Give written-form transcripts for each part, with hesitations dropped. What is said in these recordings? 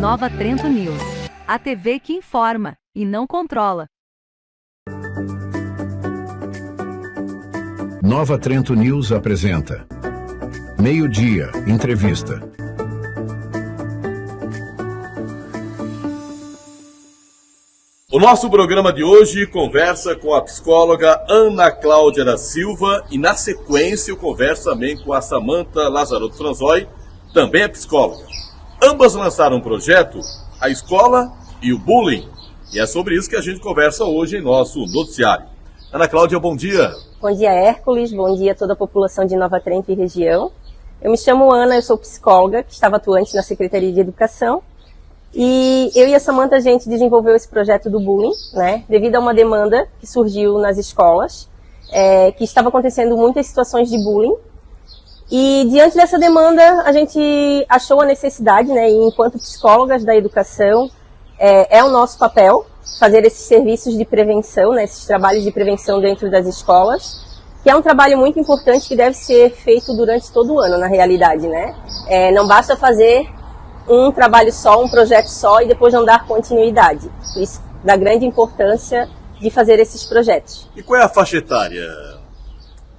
Nova Trento News. A TV que informa e não controla. Nova Trento News apresenta Meio-Dia, entrevista. O nosso programa de hoje conversa com a psicóloga Ana Cláudia da Silva e, na sequência, eu converso também com a Samantha Lazarotto Franzoi, também é psicóloga. Ambas lançaram um projeto, A Escola e o Bullying, e é sobre isso que a gente conversa hoje em nosso noticiário. Ana Cláudia, bom dia. Bom dia, Hércules. Bom dia a toda a população de Nova Trento e região. Eu me chamo Ana, eu sou psicóloga, que estava atuante na Secretaria de Educação. E eu e a Samantha, a gente desenvolveu esse projeto do bullying, né, devido a uma demanda que surgiu nas escolas, que estava acontecendo muitas situações de bullying. E diante dessa demanda, a gente achou a necessidade, né, e enquanto psicólogas da educação, é o nosso papel fazer esses serviços de prevenção, né, esses trabalhos de prevenção dentro das escolas, que é um trabalho muito importante que deve ser feito durante todo o ano, na realidade, né. Não basta fazer um trabalho só, um projeto só e depois não dar continuidade. Por isso, da grande importância de fazer esses projetos. E qual é a faixa etária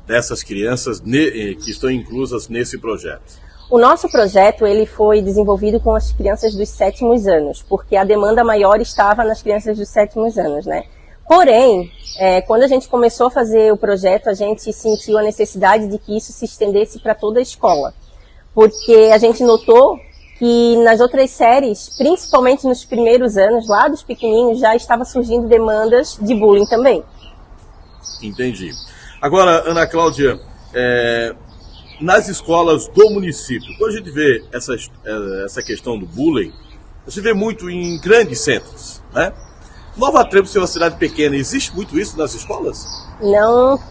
dessas crianças que estão inclusas nesse projeto? O nosso projeto ele foi desenvolvido com as crianças dos 7º anos, porque a demanda maior estava nas crianças dos 7º anos, né? Porém, quando a gente começou a fazer o projeto, a gente sentiu a necessidade de que isso se estendesse para toda a escola, porque a gente notou que nas outras séries, principalmente nos primeiros anos, lá dos pequenininhos, já estava surgindo demandas de bullying também. Entendi. Agora, Ana Cláudia, nas escolas do município, quando a gente vê essa questão do bullying, a gente vê muito em grandes centros, né? Nova Trento, ser uma cidade pequena, existe muito isso nas escolas?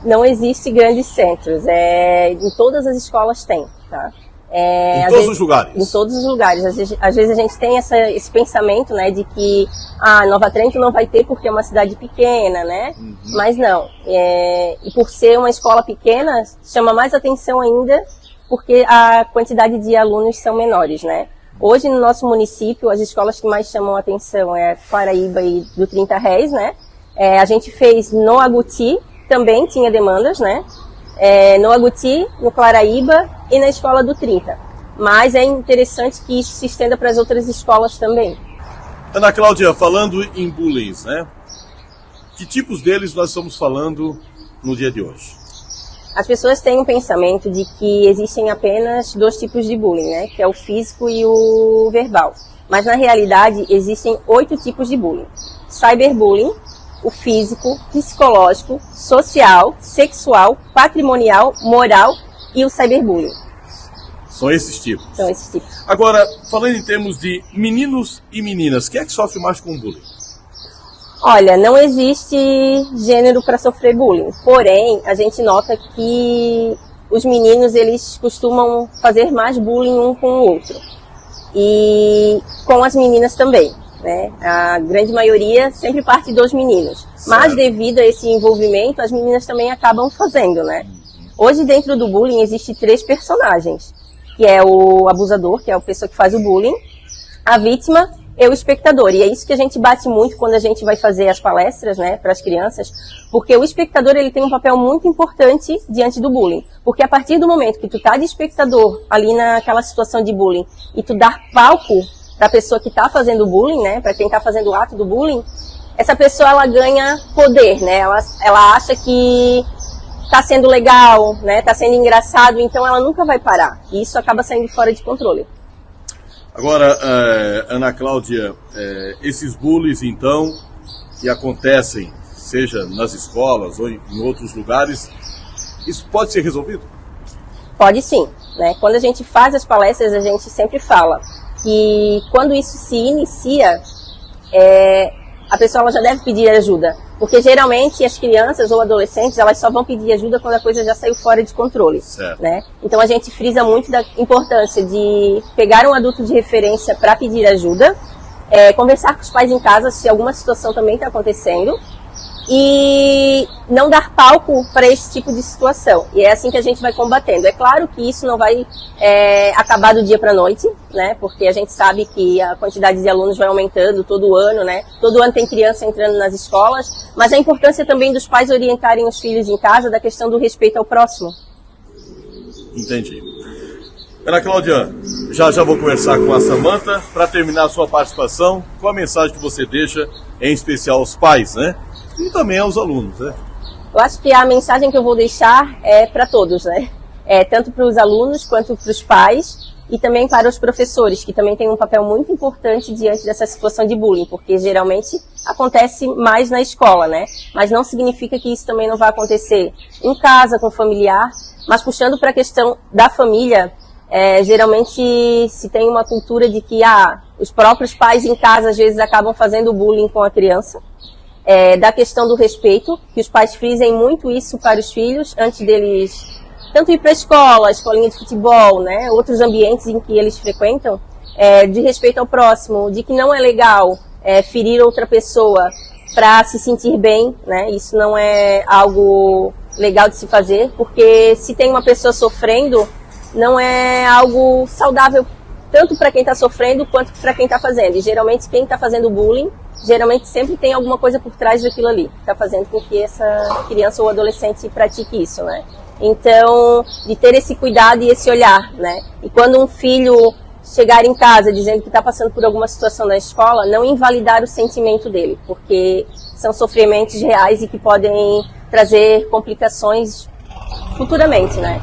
Não existe grandes centros. Em todas as escolas tem, tá? Em todos os lugares? Em todos os lugares. Às vezes a gente tem esse pensamento, né, de que Nova Trento não vai ter porque é uma cidade pequena, né? Uhum. Mas não. E por ser uma escola pequena, chama mais atenção ainda porque a quantidade de alunos são menores, né? Hoje no nosso município, as escolas que mais chamam a atenção é Claraíba e do 30 Réis, né? A gente fez no Aguti, também tinha demandas, né? No Aguti, no Claraíba e na escola do 30. Mas é interessante que isso se estenda para as outras escolas também. Ana Cláudia, falando em bullying, né? Que tipos deles nós estamos falando no dia de hoje? As pessoas têm um pensamento de que existem apenas 2 tipos de bullying, né? Que é o físico e o verbal. Mas na realidade existem 8 tipos de bullying. Cyberbullying, o físico, psicológico, social, sexual, patrimonial, moral e o cyberbullying. São esses tipos? São esses tipos. Agora, falando em termos de meninos e meninas, quem é que sofre mais com bullying? Olha, não existe gênero para sofrer bullying. Porém, a gente nota que os meninos, eles costumam fazer mais bullying um com o outro. E com as meninas também. Né? A grande maioria sempre parte dos meninos. Certo. Mas devido a esse envolvimento, as meninas também acabam fazendo, né? Hoje dentro do bullying existe 3 personagens, que é o abusador, que é a pessoa que faz o bullying, a vítima e o espectador. E é isso que a gente bate muito quando a gente vai fazer as palestras, né, para as crianças, porque o espectador ele tem um papel muito importante diante do bullying. Porque a partir do momento que tu tá de espectador ali naquela situação de bullying e tu dar palco para a pessoa que está fazendo bullying, né, para quem está fazendo o ato do bullying, essa pessoa ela ganha poder, né, ela acha que está sendo legal, né, está sendo engraçado, então ela nunca vai parar. E isso acaba saindo fora de controle. Agora, Ana Cláudia, esses bullies, então, que acontecem, seja nas escolas ou em outros lugares, isso pode ser resolvido? Pode sim, né? Quando a gente faz as palestras, a gente sempre fala que quando isso se inicia, a pessoa ela já deve pedir ajuda. Porque geralmente as crianças ou adolescentes, elas só vão pedir ajuda quando a coisa já saiu fora de controle. Certo. Né? Então a gente frisa muito da importância de pegar um adulto de referência para pedir ajuda, conversar com os pais em casa se alguma situação também está acontecendo, e não dar palco para esse tipo de situação. E é assim que a gente vai combatendo. É claro que isso não vai acabar do dia para a noite, né? Porque a gente sabe que a quantidade de alunos vai aumentando todo ano, né? Todo ano tem criança entrando nas escolas, mas a importância também dos pais orientarem os filhos em casa da questão do respeito ao próximo. Entendi. Ana Cláudia, já vou conversar com a Samantha. Para terminar a sua participação, qual a mensagem que você deixa, em especial aos pais, né? E também aos alunos, né? Eu acho que a mensagem que eu vou deixar é para todos, né? Tanto para os alunos quanto para os pais e também para os professores, que também têm um papel muito importante diante dessa situação de bullying, porque geralmente acontece mais na escola, né? Mas não significa que isso também não vai acontecer em casa, com o familiar, mas puxando para a questão da família, geralmente se tem uma cultura de que os próprios pais em casa às vezes acabam fazendo bullying com a criança. Da questão do respeito, que os pais frisem muito isso para os filhos, antes deles tanto ir para a escola, escolinha de futebol, né, outros ambientes em que eles frequentam, de respeito ao próximo, de que não é legal ferir outra pessoa para se sentir bem, né, isso não é algo legal de se fazer, porque se tem uma pessoa sofrendo, não é algo saudável tanto para quem está sofrendo quanto para quem está fazendo. E geralmente quem está fazendo bullying, geralmente sempre tem alguma coisa por trás daquilo ali, que está fazendo com que essa criança ou adolescente pratique isso, né? Então, de ter esse cuidado e esse olhar, né? E quando um filho chegar em casa dizendo que está passando por alguma situação na escola, não invalidar o sentimento dele, porque são sofrimentos reais e que podem trazer complicações futuramente, né?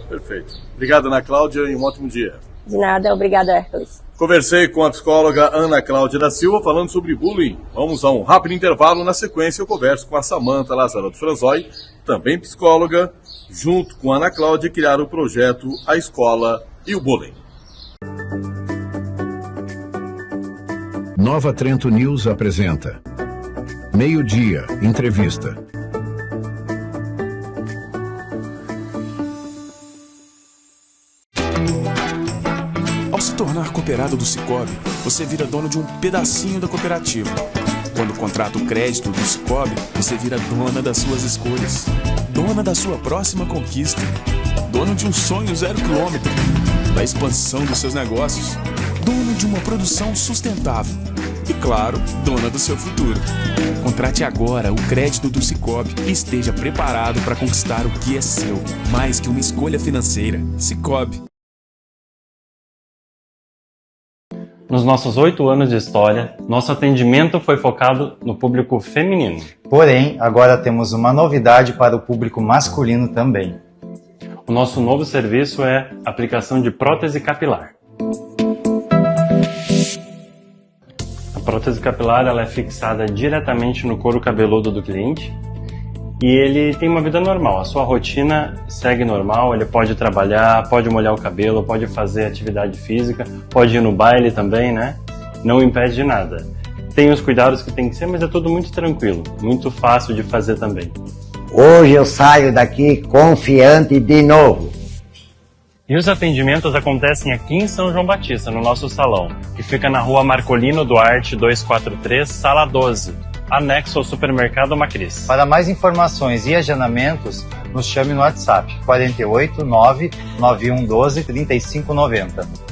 Perfeito. Obrigado, Ana Cláudia, e um ótimo dia. De nada, obrigada, Hércules. Conversei com a psicóloga Ana Cláudia da Silva falando sobre bullying. Vamos a um rápido intervalo. Na sequência eu converso com a Samantha Lazarotto Franzói, também psicóloga, junto com a Ana Cláudia, criaram o projeto A Escola e o Bullying. Nova Trento News apresenta Meio-Dia, Entrevista. Ao se tornar cooperado do Sicoob, você vira dono de um pedacinho da cooperativa. Quando contrata o crédito do Sicoob, você vira dona das suas escolhas, dona da sua próxima conquista, dono de um sonho 0 quilômetro, da expansão dos seus negócios, dono de uma produção sustentável e, claro, dona do seu futuro. Contrate agora o crédito do Sicoob e esteja preparado para conquistar o que é seu, mais que uma escolha financeira. Sicoob. Nos nossos 8 anos de história, nosso atendimento foi focado no público feminino. Porém, agora temos uma novidade para o público masculino também. O nosso novo serviço é aplicação de prótese capilar. A prótese capilar ela é fixada diretamente no couro cabeludo do cliente e ele tem uma vida normal. A sua rotina segue normal, ele pode trabalhar, pode molhar o cabelo, pode fazer atividade física, pode ir no baile também, né? Não impede de nada. Tem os cuidados que tem que ser, mas é tudo muito tranquilo, muito fácil de fazer também. Hoje eu saio daqui confiante de novo. E os atendimentos acontecem aqui em São João Batista, no nosso salão, que fica na rua Marcolino Duarte 243, sala 12. Anexo ao supermercado Macris. Para mais informações e agendamentos, nos chame no WhatsApp 48 9 9112 3590.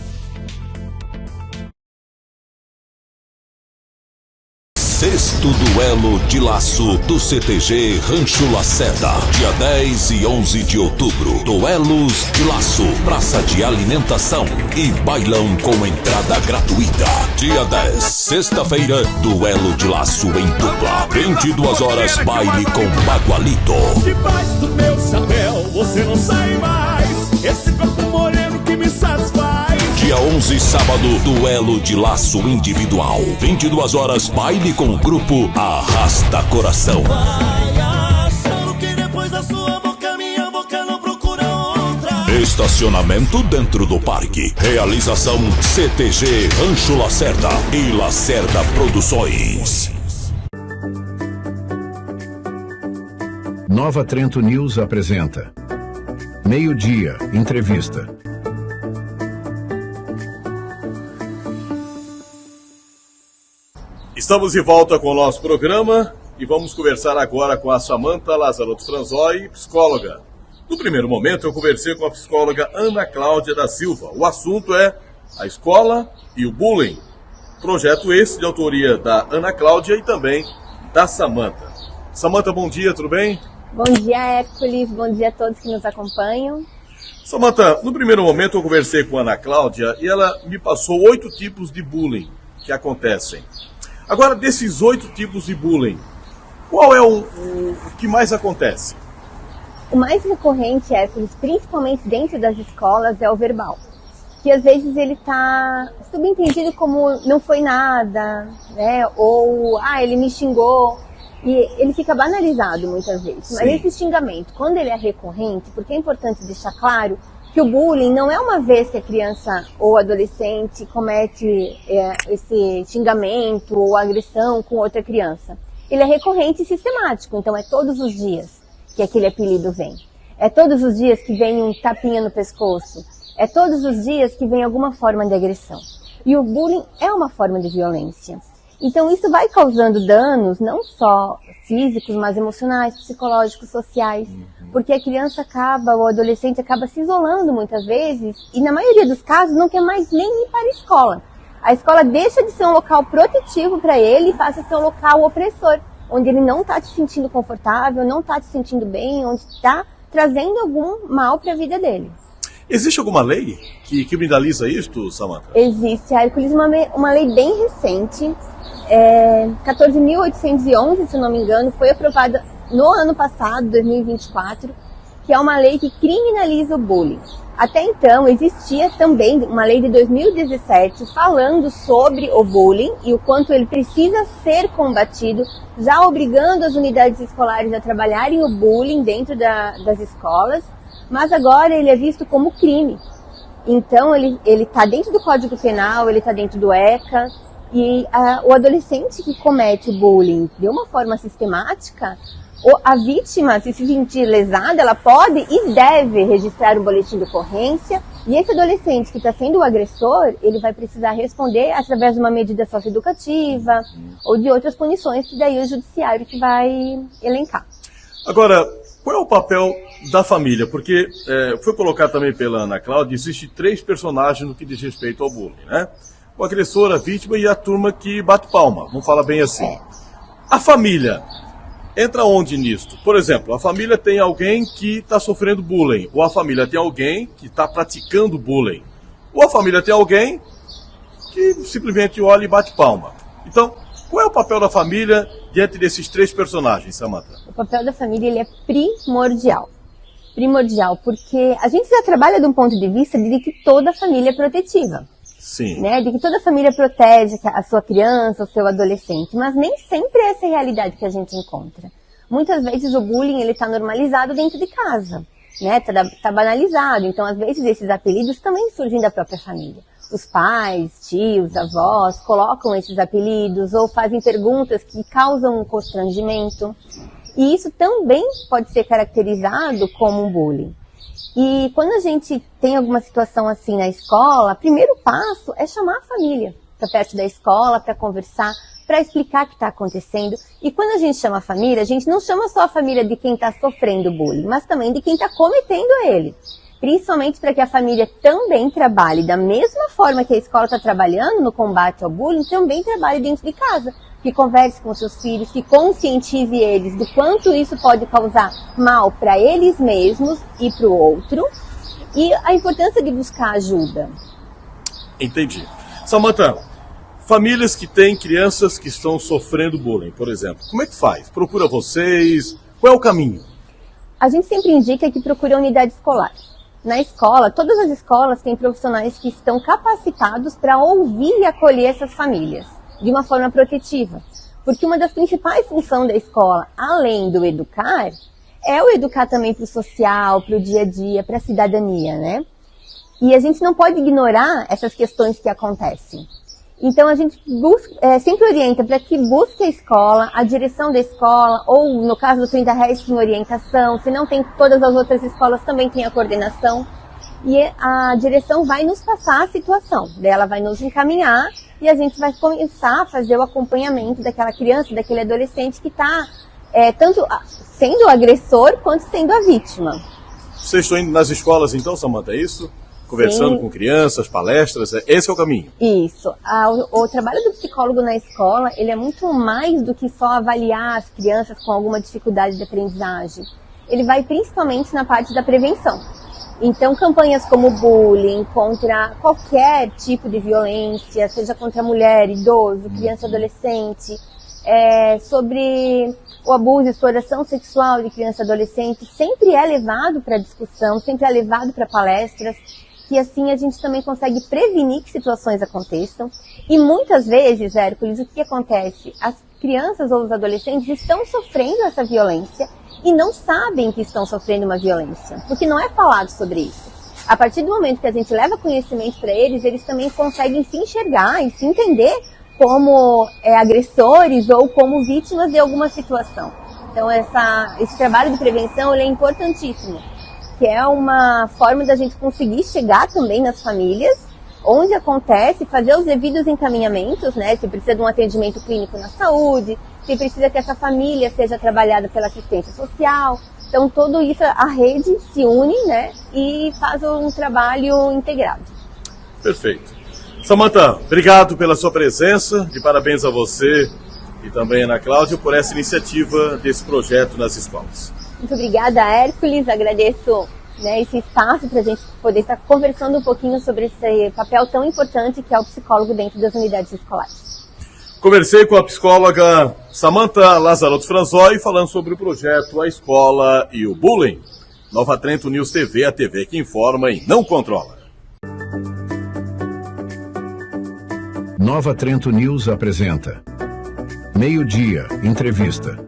Sexto duelo de laço do CTG Rancho Lacerda, dia 10 e 11 de outubro. Duelos de laço, praça de alimentação e bailão com entrada gratuita. Dia 10, sexta-feira, duelo de laço em dupla. 22 horas, baile com Bagualito. Debaixo do meu chapéu, você não sai mais. Esse corpo moreno que me satisfaz. Dia 11, sábado, duelo de laço individual. 22 horas, baile com o grupo Arrasta Coração. Vai achando que depois da sua boca, minha boca não procura outra. Estacionamento dentro do parque. Realização CTG Rancho Lacerda e Lacerda Produções. Nova Trento News apresenta Meio-Dia, Entrevista. Estamos de volta com o nosso programa e vamos conversar agora com a Samantha Lazarotto Franzoi, psicóloga. No primeiro momento, eu conversei com a psicóloga Ana Cláudia da Silva. O assunto é a escola e o bullying. Projeto esse de autoria da Ana Cláudia e também da Samantha. Samantha, bom dia, tudo bem? Bom dia, Hércules. Bom dia a todos que nos acompanham. Samantha, no primeiro momento eu conversei com a Ana Cláudia e ela me passou 8 tipos de bullying que acontecem. Agora, desses 8 tipos de bullying, qual é o que mais acontece? O mais recorrente, Hércules, principalmente dentro das escolas, é o verbal. Que às vezes ele está subentendido como não foi nada, né? Ou, ele me xingou. E ele fica banalizado muitas vezes. Mas esse xingamento, quando ele é recorrente, porque é importante deixar claro que o bullying não é uma vez que a criança ou adolescente comete esse xingamento ou agressão com outra criança. Ele é recorrente e sistemático, então é todos os dias que aquele apelido vem. É todos os dias que vem um tapinha no pescoço. É todos os dias que vem alguma forma de agressão. E o bullying é uma forma de violência. Então isso vai causando danos, não só físicos, mas emocionais, psicológicos, sociais. Porque a criança o adolescente acaba se isolando muitas vezes e na maioria dos casos não quer mais nem ir para a escola. A escola deixa de ser um local protetivo para ele e passa a ser um local opressor, onde ele não está se sentindo confortável, não está se sentindo bem, onde está trazendo algum mal para a vida dele. Existe alguma lei que criminaliza isto, Samantha? Existe, Hércules, uma lei bem recente, 14.811, se eu não me engano, foi aprovada no ano passado, 2024, que é uma lei que criminaliza o bullying. Até então, existia também uma lei de 2017 falando sobre o bullying e o quanto ele precisa ser combatido, já obrigando as unidades escolares a trabalharem o bullying dentro das escolas, mas agora ele é visto como crime. Então ele está dentro do Código Penal, ele está dentro do ECA, e o adolescente que comete bullying de uma forma sistemática, a vítima, se sentir lesada, ela pode e deve registrar um boletim de ocorrência, e esse adolescente que está sendo o agressor, ele vai precisar responder através de uma medida socioeducativa ou de outras punições que daí o judiciário que vai elencar. Agora, qual é o papel da família? Porque foi colocado também pela Ana Cláudia, existem 3 personagens no que diz respeito ao bullying, né? O agressor, a vítima e a turma que bate palma, vamos falar bem assim. A família entra onde nisto? Por exemplo, a família tem alguém que está sofrendo bullying, ou a família tem alguém que está praticando bullying, ou a família tem alguém que simplesmente olha e bate palma. Então, qual é o papel da família diante desses 3 personagens, Samantha? O papel da família ele é primordial. Primordial, porque a gente já trabalha de um ponto de vista de que toda família é protetiva. Sim. Né? De que toda família protege a sua criança, o seu adolescente, mas nem sempre é essa a realidade que a gente encontra. Muitas vezes o bullying ele está normalizado dentro de casa, né? Tá banalizado, então às vezes esses apelidos também surgem da própria família. Os pais, tios, avós colocam esses apelidos ou fazem perguntas que causam um constrangimento. E isso também pode ser caracterizado como um bullying. E quando a gente tem alguma situação assim na escola, o primeiro passo é chamar a família para perto da escola, para conversar, para explicar o que está acontecendo. E quando a gente chama a família, a gente não chama só a família de quem está sofrendo bullying, mas também de quem está cometendo ele. Principalmente para que a família também trabalhe da mesma forma que a escola está trabalhando no combate ao bullying, também trabalhe dentro de casa. Que converse com seus filhos, que conscientize eles do quanto isso pode causar mal para eles mesmos e para o outro, e a importância de buscar ajuda. Entendi. Samantha, famílias que têm crianças que estão sofrendo bullying, por exemplo, como é que faz? Procura vocês? Qual é o caminho? A gente sempre indica que procure a unidade escolar. Na escola, todas as escolas têm profissionais que estão capacitados para ouvir e acolher essas famílias de uma forma protetiva. Porque uma das principais funções da escola, além do educar, é o educar também para o social, para o dia a dia, para a cidadania, né? E a gente não pode ignorar essas questões que acontecem. Então a gente sempre orienta para que busque a escola, a direção da escola, ou no caso do 30 Reis tem orientação, se não tem todas as outras escolas também tem a coordenação. e a direção vai nos passar a situação, daí ela vai nos encaminhar e a gente vai começar a fazer o acompanhamento daquela criança, daquele adolescente que está tanto sendo o agressor quanto sendo a vítima. Vocês estão indo nas escolas então, Samanta, é isso? Conversando Sim. Com crianças, palestras, esse é o caminho? Isso. O trabalho do psicólogo na escola, ele é muito mais do que só avaliar as crianças com alguma dificuldade de aprendizagem. Ele vai principalmente na parte da prevenção. Então, campanhas como bullying, contra qualquer tipo de violência, seja contra mulher, idoso, criança e adolescente, sobre o abuso e exploração sexual de criança e adolescente, sempre é levado para discussão, sempre é levado para palestras, que assim a gente também consegue prevenir que situações aconteçam. E muitas vezes, Hércules, o que acontece? As crianças ou os adolescentes estão sofrendo essa violência e não sabem que estão sofrendo uma violência, porque não é falado sobre isso. A partir do momento que a gente leva conhecimento para eles, eles também conseguem se enxergar e se entender como agressores ou como vítimas de alguma situação. Então esse trabalho de prevenção ele é importantíssimo, que é uma forma da gente conseguir chegar também nas famílias, onde acontece, fazer os devidos encaminhamentos, né? Se precisa de um atendimento clínico na saúde, se precisa que essa família seja trabalhada pela assistência social. Então, tudo isso, a rede se une, né? E faz um trabalho integrado. Perfeito. Samanta, obrigado pela sua presença, de parabéns a você e também a Ana Cláudia por essa iniciativa desse projeto nas escolas. Muito obrigada, Hércules, agradeço esse espaço para a gente poder estar conversando um pouquinho sobre esse papel tão importante que é o psicólogo dentro das unidades escolares. Conversei com a psicóloga Samanta Lazarotto Franzói falando sobre o projeto A Escola e o Bullying. Nova Trento News TV, a TV que informa e não controla. Nova Trento News apresenta Meio-Dia, entrevista.